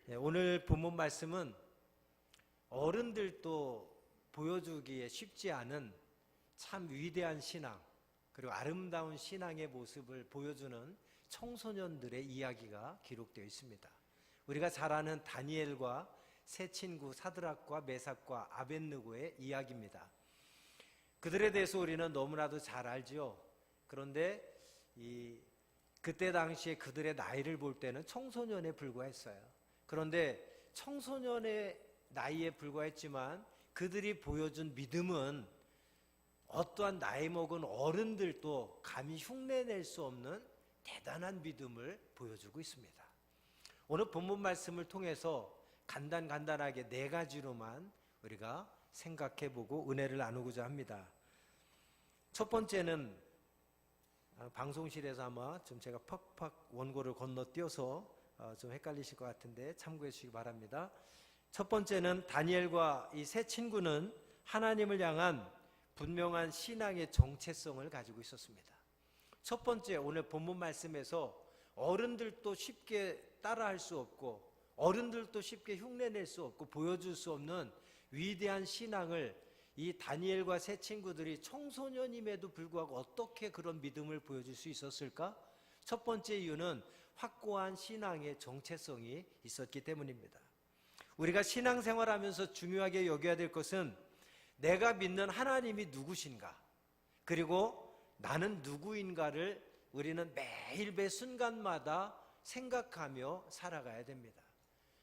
오늘 본문 말씀은 어른들도 보여주기에 쉽지 않은 참 위대한 신앙, 그리고 아름다운 신앙의 모습을 보여주는 청소년들의 이야기가 기록되어 있습니다. 우리가 잘 아는 다니엘과 세 친구 사드락과 메삭과 아벳느고의 이야기입니다. 그들에 대해서 우리는 너무나도 잘 알지요. 그런데 그때 당시에 그들의 나이를 볼 때는 청소년에 불과했어요. 그런데 청소년의 나이에 불과했지만 그들이 보여준 믿음은 어떠한 나이 먹은 어른들도 감히 흉내낼 수 없는 대단한 믿음을 보여주고 있습니다. 오늘 본문 말씀을 통해서 간단하게 네 가지로만 우리가 생각해보고 은혜를 나누고자 합니다. 첫 번째는 방송실에서 아마 좀 제가 팍팍 원고를 건너뛰어서 좀 헷갈리실 것 같은데 참고해 주시기 바랍니다. 첫 번째는 다니엘과 이 세 친구는 하나님을 향한 분명한 신앙의 정체성을 가지고 있었습니다. 첫 번째, 오늘 본문 말씀에서 어른들도 쉽게 따라할 수 없고 어른들도 쉽게 흉내낼 수 없고 보여줄 수 없는 위대한 신앙을 이 다니엘과 세 친구들이 청소년임에도 불구하고 어떻게 그런 믿음을 보여줄 수 있었을까? 첫 번째 이유는 확고한 신앙의 정체성이 있었기 때문입니다. 우리가 신앙생활하면서 중요하게 여겨야 될 것은 내가 믿는 하나님이 누구신가, 그리고 나는 누구인가를 우리는 매일 매 순간마다 생각하며 살아가야 됩니다.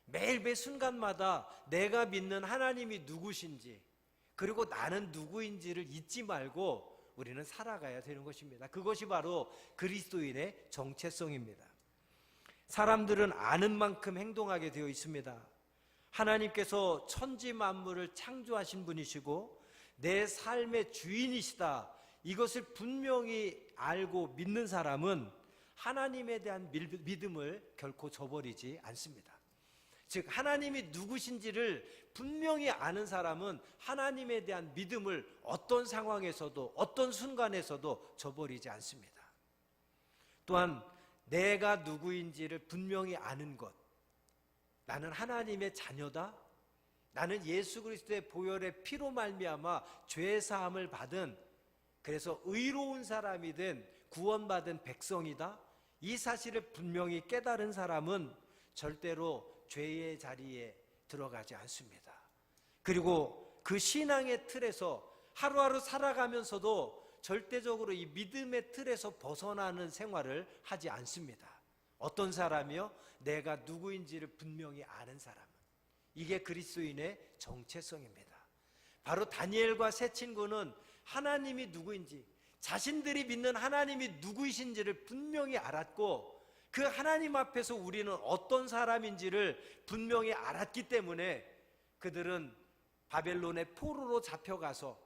매일 매 순간마다 내가 믿는 하나님이 누구신지, 그리고 나는 누구인지를 잊지 말고 우리는 살아가야 되는 것입니다. 그것이 바로 그리스도인의 정체성입니다. 사람들은 아는 만큼 행동하게 되어 있습니다. 하나님께서 천지 만물을 창조하신 분이시고 내 삶의 주인이시다, 이것을 분명히 알고 믿는 사람은 하나님에 대한 믿음을 결코 저버리지 않습니다. 즉 하나님이 누구신지를 분명히 아는 사람은 하나님에 대한 믿음을 어떤 상황에서도 어떤 순간에서도 저버리지 않습니다. 또한 내가 누구인지를 분명히 아는 것, 나는 하나님의 자녀다, 나는 예수 그리스도의 보혈의 피로 말미암아 죄 사함을 받은, 그래서 의로운 사람이 된 구원받은 백성이다, 이 사실을 분명히 깨달은 사람은 절대로 죄의 자리에 들어가지 않습니다. 그리고 그 신앙의 틀에서 하루하루 살아가면서도 절대적으로 이 믿음의 틀에서 벗어나는 생활을 하지 않습니다. 어떤 사람이요? 내가 누구인지를 분명히 아는 사람은. 이게 그리스도인의 정체성입니다. 바로 다니엘과 세 친구는 하나님이 누구인지, 자신들이 믿는 하나님이 누구이신지를 분명히 알았고 그 하나님 앞에서 우리는 어떤 사람인지를 분명히 알았기 때문에 그들은 바벨론의 포로로 잡혀가서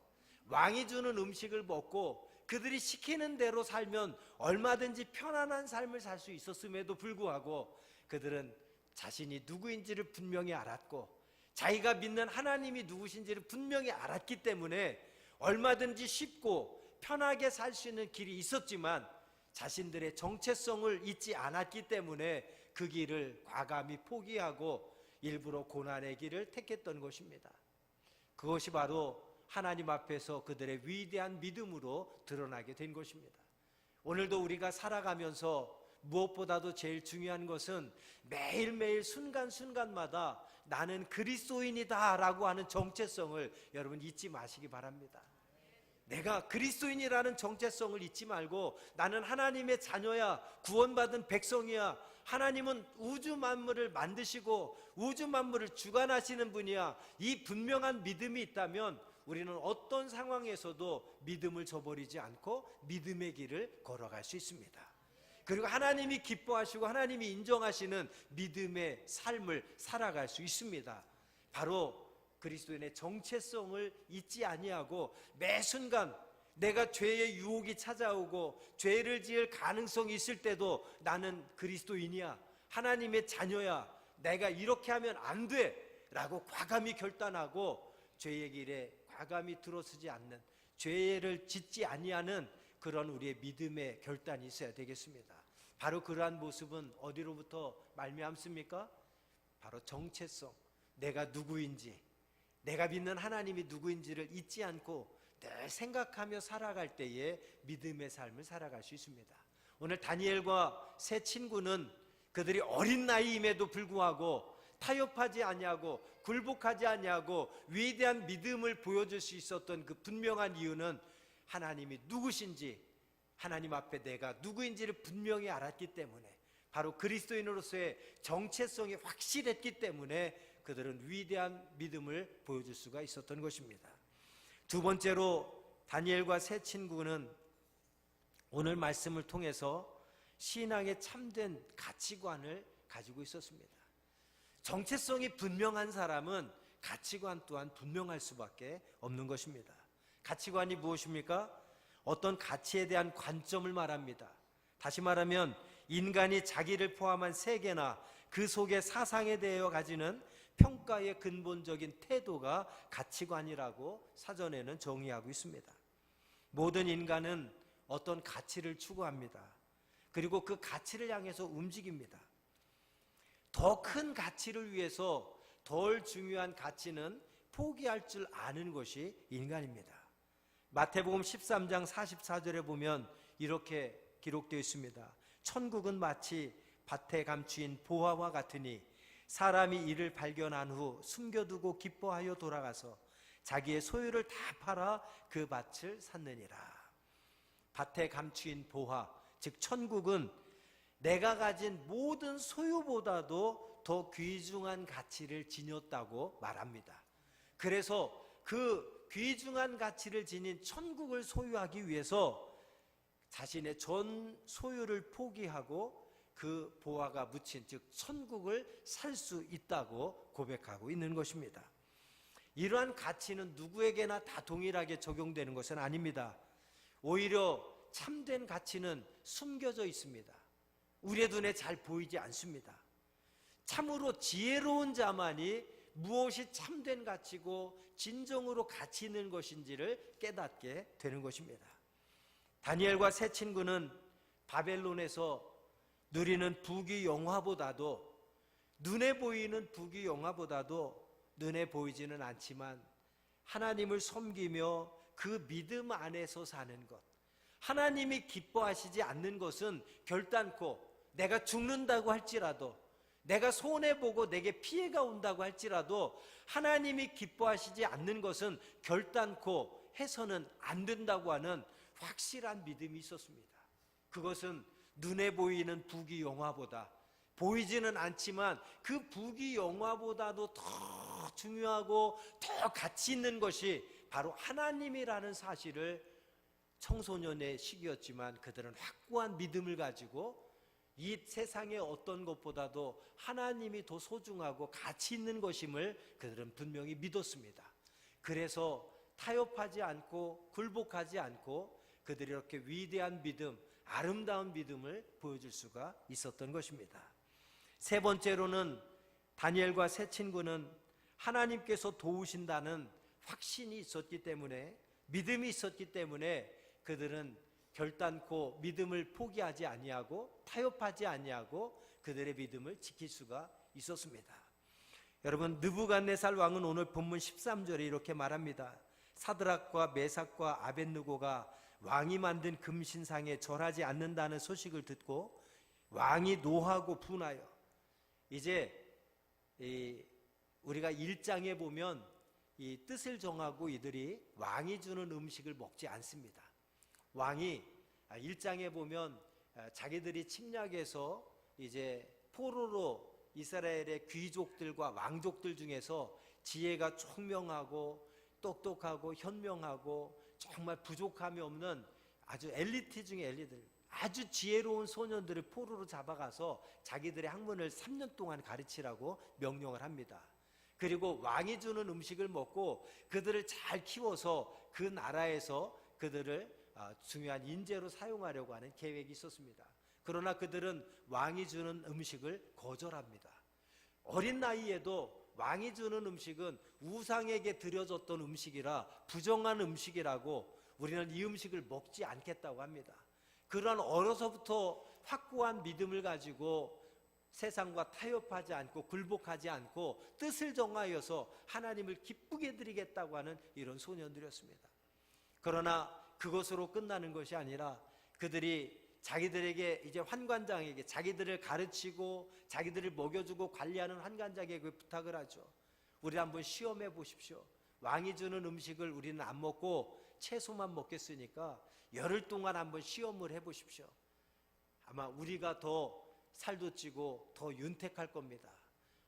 왕이 주는 음식을 먹고 그들이 시키는 대로 살면 얼마든지 편안한 삶을 살 수 있었음에도 불구하고 그들은 자신이 누구인지를 분명히 알았고 자기가 믿는 하나님이 누구신지를 분명히 알았기 때문에 얼마든지 쉽고 편하게 살 수 있는 길이 있었지만 자신들의 정체성을 잊지 않았기 때문에 그 길을 과감히 포기하고 일부러 고난의 길을 택했던 것입니다. 그것이 바로 하나님 앞에서 그들의 위대한 믿음으로 드러나게 된 것입니다. 오늘도 우리가 살아가면서 무엇보다도 제일 중요한 것은 매일매일 순간순간마다 나는 그리스도인이다 라고 하는 정체성을 여러분 잊지 마시기 바랍니다. 내가 그리스도인이라는 정체성을 잊지 말고 나는 하나님의 자녀야, 구원받은 백성이야, 하나님은 우주 만물을 만드시고 우주 만물을 주관하시는 분이야, 이 분명한 믿음이 있다면 우리는 어떤 상황에서도 믿음을 저버리지 않고 믿음의 길을 걸어갈 수 있습니다. 그리고 하나님이 기뻐하시고 하나님이 인정하시는 믿음의 삶을 살아갈 수 있습니다. 바로 그리스도인의 정체성을 잊지 아니하고 매 순간 내가 죄의 유혹이 찾아오고 죄를 지을 가능성이 있을 때도 나는 그리스도인이야, 하나님의 자녀야, 내가 이렇게 하면 안 돼 라고 과감히 결단하고 죄의 길에 과감히 들어서지 않는, 죄를 짓지 아니하는 그런 우리의 믿음의 결단이 있어야 되겠습니다. 바로 그러한 모습은 어디로부터 말미암습니까? 바로 정체성, 내가 누구인지, 내가 믿는 하나님이 누구인지를 잊지 않고 늘 생각하며 살아갈 때에 믿음의 삶을 살아갈 수 있습니다. 오늘 다니엘과 세 친구는 그들이 어린 나이임에도 불구하고 타협하지 아니하고 굴복하지 아니하고 위대한 믿음을 보여줄 수 있었던 그 분명한 이유는 하나님이 누구신지, 하나님 앞에 내가 누구인지를 분명히 알았기 때문에, 바로 그리스도인으로서의 정체성이 확실했기 때문에 그들은 위대한 믿음을 보여줄 수가 있었던 것입니다. 두 번째로 다니엘과 세 친구는 오늘 말씀을 통해서 신앙의 참된 가치관을 가지고 있었습니다. 정체성이 분명한 사람은 가치관 또한 분명할 수밖에 없는 것입니다. 가치관이 무엇입니까? 어떤 가치에 대한 관점을 말합니다. 다시 말하면 인간이 자기를 포함한 세계나 그 속의 사상에 대하여 가지는 평가의 근본적인 태도가 가치관이라고 사전에는 정의하고 있습니다. 모든 인간은 어떤 가치를 추구합니다. 그리고 그 가치를 향해서 움직입니다. 더 큰 가치를 위해서 덜 중요한 가치는 포기할 줄 아는 것이 인간입니다. 마태복음 13장 44절에 보면 이렇게 기록되어 있습니다. 천국은 마치 밭에 감추인 보화와 같으니 사람이 이를 발견한 후 숨겨두고 기뻐하여 돌아가서 자기의 소유를 다 팔아 그 밭을 샀느니라. 밭에 감추인 보화, 즉 천국은 내가 가진 모든 소유보다도 더 귀중한 가치를 지녔다고 말합니다. 그래서 그 귀중한 가치를 지닌 천국을 소유하기 위해서 자신의 전 소유를 포기하고 그 보화가 묻힌, 즉 천국을 살 수 있다고 고백하고 있는 것입니다. 이러한 가치는 누구에게나 다 동일하게 적용되는 것은 아닙니다. 오히려 참된 가치는 숨겨져 있습니다. 우리의 눈에 잘 보이지 않습니다. 참으로 지혜로운 자만이 무엇이 참된 가치고 진정으로 가치 있는 것인지를 깨닫게 되는 것입니다. 다니엘과 세 친구는 바벨론에서 누리는 부귀 영화보다도, 눈에 보이는 부귀 영화보다도 눈에 보이지는 않지만 하나님을 섬기며 그 믿음 안에서 사는 것, 하나님이 기뻐하시지 않는 것은 결단코 내가 죽는다고 할지라도, 내가 손해보고 내게 피해가 온다고 할지라도 하나님이 기뻐하시지 않는 것은 결단코 해서는 안 된다고 하는 확실한 믿음이 있었습니다. 그것은 눈에 보이는 부귀 영화보다, 보이지는 않지만 그 부귀 영화보다도 더 중요하고 더 가치 있는 것이 바로 하나님이라는 사실을, 청소년의 시기였지만 그들은 확고한 믿음을 가지고 이 세상의 어떤 것보다도 하나님이 더 소중하고 가치 있는 것임을 그들은 분명히 믿었습니다. 그래서 타협하지 않고 굴복하지 않고 그들이 이렇게 위대한 믿음, 아름다운 믿음을 보여줄 수가 있었던 것입니다. 세 번째로는 다니엘과 세 친구는 하나님께서 도우신다는 확신이 있었기 때문에, 믿음이 있었기 때문에 그들은 결단코 믿음을 포기하지 아니하고 타협하지 아니하고 그들의 믿음을 지킬 수가 있었습니다. 여러분, 느부갓네살 왕은 오늘 본문 13절에 이렇게 말합니다. 사드락과 메삭과 아벳느고가 왕이 만든 금신상에 절하지 않는다는 소식을 듣고 왕이 노하고 분하여, 이제 우리가 1장에 보면 이 뜻을 정하고 이들이 왕이 주는 음식을 먹지 않습니다. 왕이 1장에 보면 자기들이 침략해서 이제 포로로 이스라엘의 귀족들과 왕족들 중에서 지혜가 총명하고 똑똑하고 현명하고 정말 부족함이 없는 아주 엘리트 중에 엘리트, 아주 지혜로운 소년들을 포로로 잡아가서 자기들의 학문을 3년 동안 가르치라고 명령을 합니다. 그리고 왕이 주는 음식을 먹고 그들을 잘 키워서 그 나라에서 그들을 중요한 인재로 사용하려고 하는 계획이 있었습니다. 그러나 그들은 왕이 주는 음식을 거절합니다. 어린 나이에도 왕이 주는 음식은 우상에게 드려졌던 음식이라 부정한 음식이라고 우리는 이 음식을 먹지 않겠다고 합니다. 그러한 어려서부터 확고한 믿음을 가지고 세상과 타협하지 않고 굴복하지 않고 뜻을 정하여서 하나님을 기쁘게 드리겠다고 하는 이런 소년들이었습니다. 그러나 그것으로 끝나는 것이 아니라 그들이 자기들에게 이제 환관장에게 자기들을 가르치고 자기들을 먹여주고 관리하는 환관장에게 부탁을 하죠. 우리 한번 시험해 보십시오. 왕이 주는 음식을 우리는 안 먹고 채소만 먹겠으니까 열흘 동안 한번 시험을 해 보십시오. 아마 우리가 더 살도 찌고 더 윤택할 겁니다.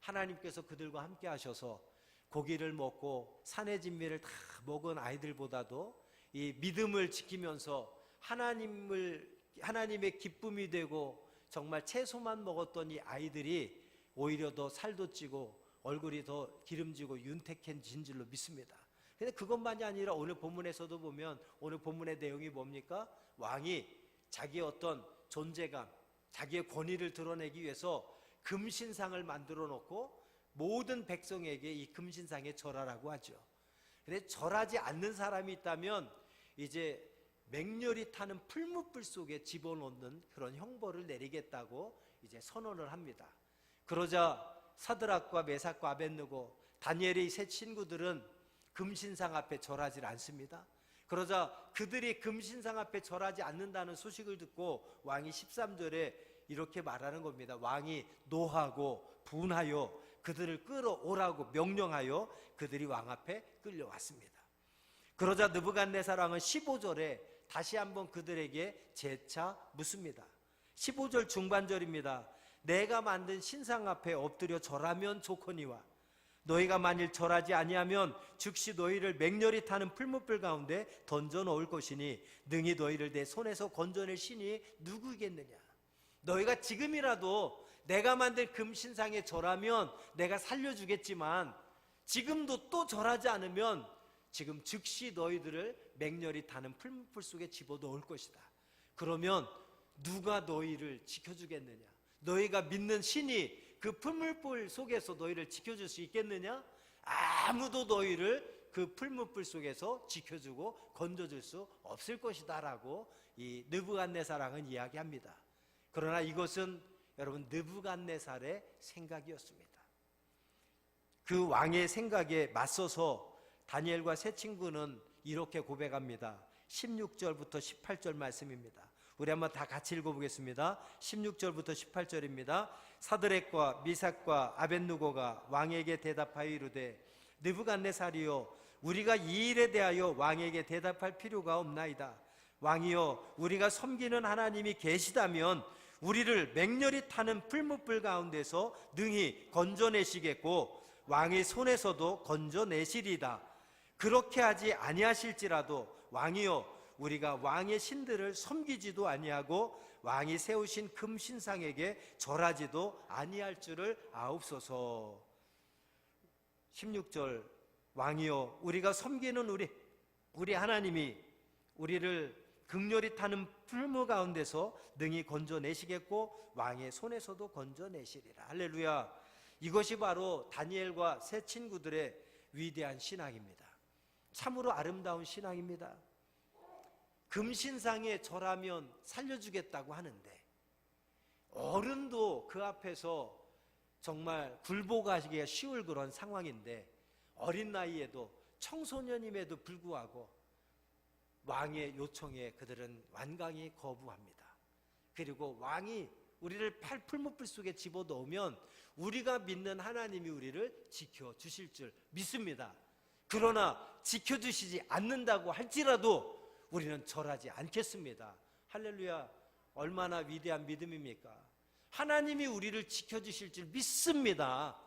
하나님께서 그들과 함께 하셔서 고기를 먹고 산의 진미를 다 먹은 아이들보다도 이 믿음을 지키면서 하나님의 기쁨이 되고 정말 채소만 먹었던 이 아이들이 오히려 더 살도 찌고 얼굴이 더 기름지고 윤택해진 줄로 믿습니다. 근데 그것만이 아니라 오늘 본문에서도 보면 오늘 본문의 내용이 뭡니까? 왕이 자기의 어떤 존재감, 자기의 권위를 드러내기 위해서 금신상을 만들어 놓고 모든 백성에게 이 금신상에 절하라고 하죠. 근데 절하지 않는 사람이 있다면 이제 맹렬히 타는 풀무불 속에 집어넣는 그런 형벌을 내리겠다고 이제 선언을 합니다. 그러자 사드락과 메삭과 아벳느고 다니엘의 세 친구들은 금신상 앞에 절하지 않습니다. 그러자 그들이 금신상 앞에 절하지 않는다는 소식을 듣고 왕이 13절에 이렇게 말하는 겁니다. 왕이 노하고 분하여 그들을 끌어오라고 명령하여 그들이 왕 앞에 끌려왔습니다. 그러자 느부갓네살 왕은 15절에 다시 한번 그들에게 재차 묻습니다. 15절 중반절입니다. 내가 만든 신상 앞에 엎드려 절하면 좋거니와 너희가 만일 절하지 아니하면 즉시 너희를 맹렬히 타는 풀무불 가운데 던져 넣을 것이니 능히 너희를 내 손에서 건져낼 신이 누구이겠느냐. 너희가 지금이라도 내가 만든 금신상에 절하면 내가 살려주겠지만 지금도 또 절하지 않으면 지금 즉시 너희들을 맹렬히 타는 풀무불 속에 집어넣을 것이다. 그러면 누가 너희를 지켜주겠느냐? 너희가 믿는 신이 그 풀무불 속에서 너희를 지켜줄 수 있겠느냐? 아무도 너희를 그 풀무불 속에서 지켜주고 건져줄 수 없을 것이다 라고 이 느부갓네살 왕은 이야기합니다. 그러나 이것은 여러분 느부갓네살의 생각이었습니다. 그 왕의 생각에 맞서서 다니엘과 세 친구는 이렇게 고백합니다. 16절부터 18절 말씀입니다. 우리 한번 다 같이 읽어보겠습니다. 16절부터 18절입니다. 사드락과 미삭과 아벳느고가 왕에게 대답하여 이르되 느부갓네살이여 우리가 이 일에 대하여 왕에게 대답할 필요가 없나이다. 왕이여 우리가 섬기는 하나님이 계시다면 우리를 맹렬히 타는 풀무불 가운데서 능히 건져내시겠고 왕의 손에서도 건져내시리다. 그렇게 하지 아니하실지라도 왕이여 우리가 왕의 신들을 섬기지도 아니하고 왕이 세우신 금신상에게 절하지도 아니할 줄을 아옵소서. 16절 왕이여 우리가 섬기는 우리 하나님이 우리를 극렬히 타는 풀무 가운데서 능히 건져내시겠고 왕의 손에서도 건져내시리라. 할렐루야. 이것이 바로 다니엘과 세 친구들의 위대한 신앙입니다. 참으로 아름다운 신앙입니다. 금신상에 절하면 살려주겠다고 하는데 어른도 그 앞에서 정말 굴복하기가 쉬울 그런 상황인데 어린 나이에도 청소년임에도 불구하고 왕의 요청에 그들은 완강히 거부합니다. 그리고 왕이 우리를 풀무불 속에 집어넣으면 우리가 믿는 하나님이 우리를 지켜주실 줄 믿습니다. 그러나 지켜주시지 않는다고 할지라도 우리는 절하지 않겠습니다. 할렐루야. 얼마나 위대한 믿음입니까? 하나님이 우리를 지켜주실 줄 믿습니다.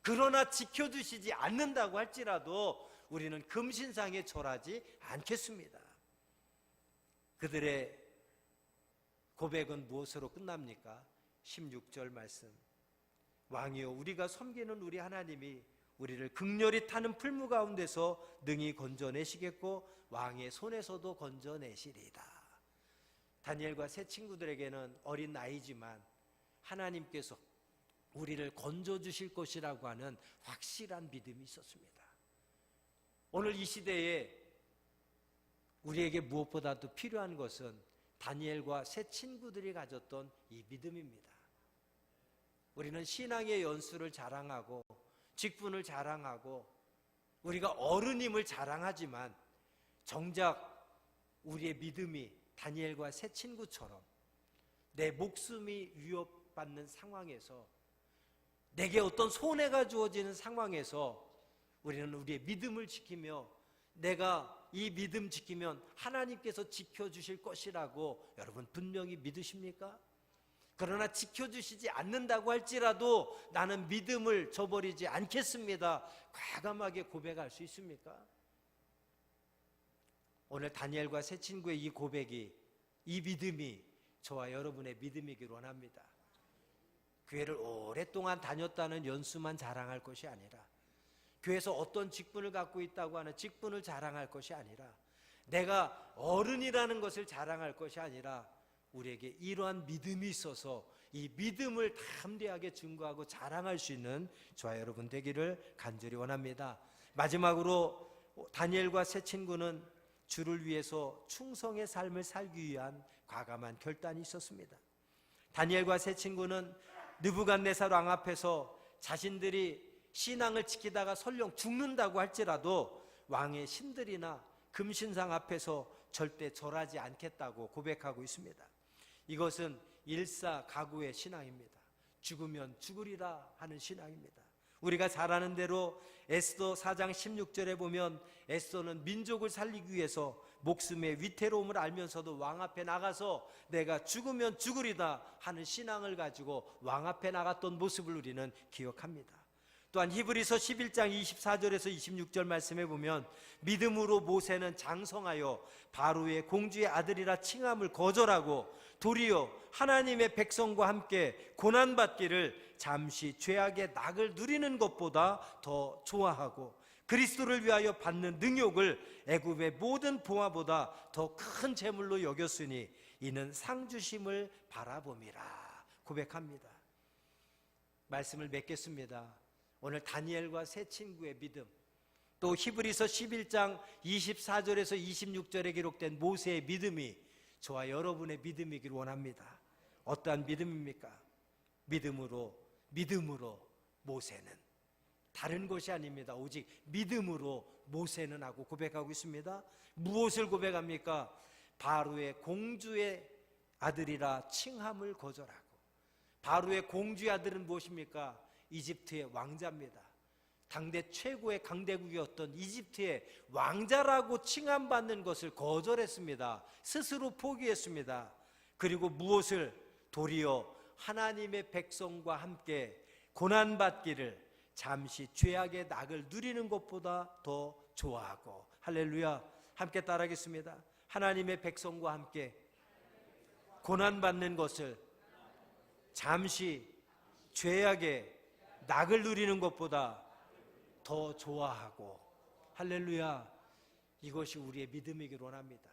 그러나 지켜주시지 않는다고 할지라도 우리는 금신상에 절하지 않겠습니다. 그들의 고백은 무엇으로 끝납니까? 16절 말씀. 왕이여 우리가 섬기는 우리 하나님이 우리를 극렬히 타는 풀무 가운데서 능히 건져내시겠고 왕의 손에서도 건져내시리이다. 다니엘과 세 친구들에게는 어린 나이지만 하나님께서 우리를 건져주실 것이라고 하는 확실한 믿음이 있었습니다. 오늘 이 시대에 우리에게 무엇보다도 필요한 것은 다니엘과 세 친구들이 가졌던 이 믿음입니다. 우리는 신앙의 연수를 자랑하고 직분을 자랑하고 우리가 어른임을 자랑하지만 정작 우리의 믿음이 다니엘과 세 친구처럼 내 목숨이 위협받는 상황에서, 내게 어떤 손해가 주어지는 상황에서 우리는 우리의 믿음을 지키며 내가 이 믿음 지키면 하나님께서 지켜주실 것이라고 여러분 분명히 믿으십니까? 그러나 지켜주시지 않는다고 할지라도 나는 믿음을 저버리지 않겠습니다, 과감하게 고백할 수 있습니까? 오늘 다니엘과 세 친구의 이 고백이, 이 믿음이 저와 여러분의 믿음이기를 원합니다. 교회를 오랫동안 다녔다는 연수만 자랑할 것이 아니라, 교회에서 어떤 직분을 갖고 있다고 하는 직분을 자랑할 것이 아니라, 내가 어른이라는 것을 자랑할 것이 아니라 우리에게 이러한 믿음이 있어서 이 믿음을 담대하게 증거하고 자랑할 수 있는 저와 여러분 되기를 간절히 원합니다. 마지막으로 다니엘과 세 친구는 주를 위해서 충성의 삶을 살기 위한 과감한 결단이 있었습니다. 다니엘과 세 친구는 느부갓네살 왕 앞에서 자신들이 신앙을 지키다가 설령 죽는다고 할지라도 왕의 신들이나 금신상 앞에서 절대 절하지 않겠다고 고백하고 있습니다. 이것은 일사가구의 신앙입니다. 죽으면 죽으리라 하는 신앙입니다. 우리가 잘 아는 대로 에스더 4장 16절에 보면 에스더는 민족을 살리기 위해서 목숨의 위태로움을 알면서도 왕 앞에 나가서 내가 죽으면 죽으리다 하는 신앙을 가지고 왕 앞에 나갔던 모습을 우리는 기억합니다. 또한 히브리서 11장 24절에서 26절 말씀에 보면 믿음으로 모세는 장성하여 바로의 공주의 아들이라 칭함을 거절하고 도리어 하나님의 백성과 함께 고난받기를 잠시 죄악의 낙을 누리는 것보다 더 좋아하고 그리스도를 위하여 받는 능욕을 애굽의 모든 보화보다 더 큰 재물로 여겼으니 이는 상주심을 바라봄이라 고백합니다. 말씀을 맺겠습니다. 오늘 다니엘과 세 친구의 믿음, 또 히브리서 11장 24절에서 26절에 기록된 모세의 믿음이 저와 여러분의 믿음이기를 원합니다. 어떠한 믿음입니까? 믿음으로 모세는, 다른 것이 아닙니다. 오직 믿음으로 모세는 하고 고백하고 있습니다. 무엇을 고백합니까? 바로의 공주의 아들이라 칭함을 거절하고, 바로의 공주의 아들은 무엇입니까? 이집트의 왕자입니다. 당대 최고의 강대국이었던 이집트의 왕자라고 칭함받는 것을 거절했습니다. 스스로 포기했습니다. 그리고 무엇을? 도리어 하나님의 백성과 함께 고난받기를 잠시 죄악의 낙을 누리는 것보다 더 좋아하고, 할렐루야, 함께 따라하겠습니다. 하나님의 백성과 함께 고난받는 것을 잠시 죄악의 낙을 누리는 것보다 더 좋아하고, 할렐루야, 이것이 우리의 믿음이기를 원합니다.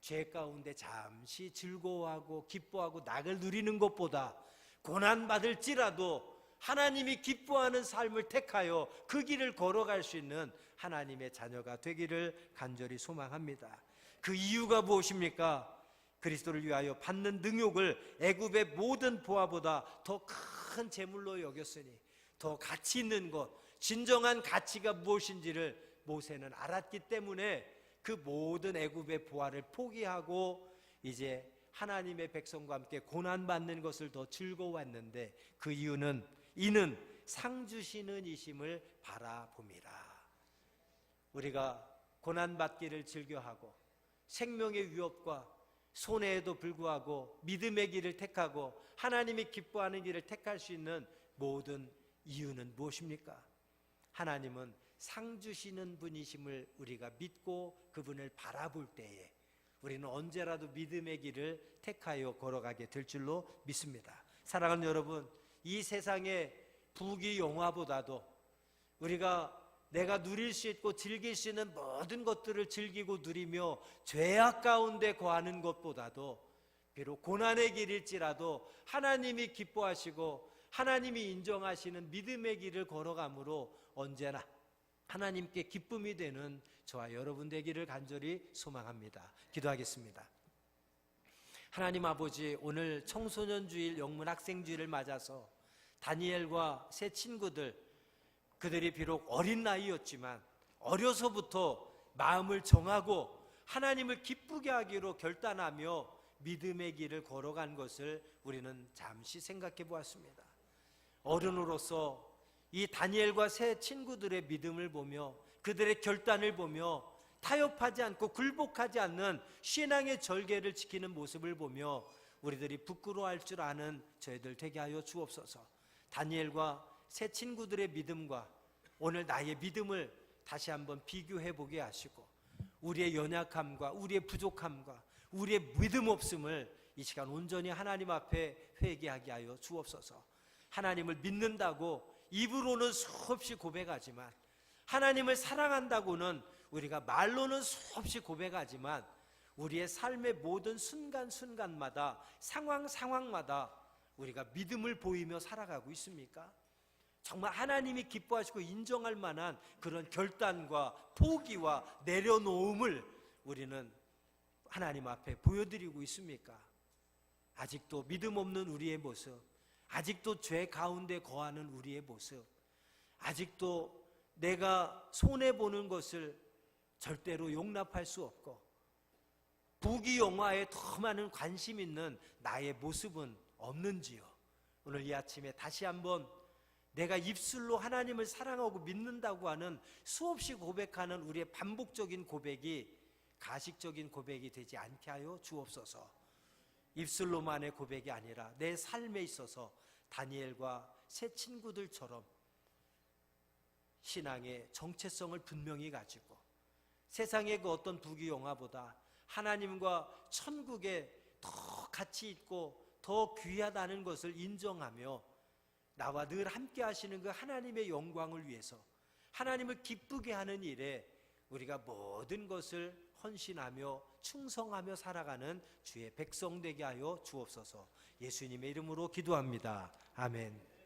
죄 가운데 잠시 즐거워하고 기뻐하고 낙을 누리는 것보다 고난받을지라도 하나님이 기뻐하는 삶을 택하여 그 길을 걸어갈 수 있는 하나님의 자녀가 되기를 간절히 소망합니다. 그 이유가 무엇입니까? 그리스도를 위하여 받는 능욕을 애굽의 모든 보화보다 더 큰 재물로 여겼으니, 더 가치 있는 것, 진정한 가치가 무엇인지를 모세는 알았기 때문에 그 모든 애굽의 보화를 포기하고 이제 하나님의 백성과 함께 고난받는 것을 더 즐거워했는데, 그 이유는 이는 상 주시는 이심을 바라봄이라. 우리가 고난받기를 즐겨하고 생명의 위협과 손해에도 불구하고 믿음의 길을 택하고 하나님이 기뻐하는 길을 택할 수 있는 모든 이유는 무엇입니까? 하나님은 상 주시는 분이심을 우리가 믿고 그분을 바라볼 때에 우리는 언제라도 믿음의 길을 택하여 걸어가게 될 줄로 믿습니다. 사랑하는 여러분, 이 세상의 부귀 영화보다도 우리가 내가 누릴 수 있고 즐길 수 있는 모든 것들을 즐기고 누리며 죄악 가운데 거하는 것보다도, 비록 고난의 길일지라도 하나님이 기뻐하시고 하나님이 인정하시는 믿음의 길을 걸어감으로 언제나 하나님께 기쁨이 되는 저와 여러분 되기를 간절히 소망합니다. 기도하겠습니다. 하나님 아버지, 오늘 청소년 주일, 영문 학생 주일을 맞아서 다니엘과 세 친구들, 그들이 비록 어린 나이였지만 어려서부터 마음을 정하고 하나님을 기쁘게 하기로 결단하며 믿음의 길을 걸어간 것을 우리는 잠시 생각해 보았습니다. 어른으로서 이 다니엘과 세 친구들의 믿음을 보며 그들의 결단을 보며 타협하지 않고 굴복하지 않는 신앙의 절개를 지키는 모습을 보며 우리들이 부끄러워할 줄 아는 저희들 되게 하여 주옵소서. 다니엘과 세 친구들의 믿음과 오늘 나의 믿음을 다시 한번 비교해 보게 하시고 우리의 연약함과 우리의 부족함과 우리의 믿음 없음을 이 시간 온전히 하나님 앞에 회개하게 하여 주옵소서. 하나님을 믿는다고 입으로는 수없이 고백하지만, 하나님을 사랑한다고는 우리가 말로는 수없이 고백하지만 우리의 삶의 모든 순간순간마다 상황마다 우리가 믿음을 보이며 살아가고 있습니까? 정말 하나님이 기뻐하시고 인정할 만한 그런 결단과 포기와 내려놓음을 우리는 하나님 앞에 보여드리고 있습니까? 아직도 믿음 없는 우리의 모습, 아직도 죄 가운데 거하는 우리의 모습, 아직도 내가 손해보는 것을 절대로 용납할 수 없고 부귀영화에 더 많은 관심 있는 나의 모습은 없는지요? 오늘 이 아침에 다시 한번 내가 입술로 하나님을 사랑하고 믿는다고 하는 수없이 고백하는 우리의 반복적인 고백이 가식적인 고백이 되지 않게 하여 주옵소서. 입술로만의 고백이 아니라 내 삶에 있어서 다니엘과 세 친구들처럼 신앙의 정체성을 분명히 가지고 세상의 그 어떤 부귀영화보다 하나님과 천국에 더 가치 있고 더 귀하다는 것을 인정하며 나와 늘 함께 하시는 그 하나님의 영광을 위해서 하나님을 기쁘게 하는 일에 우리가 모든 것을 헌신하며 충성하며 살아가는 주의 백성 되게 하여 주옵소서. 예수님의 이름으로 기도합니다. 아멘.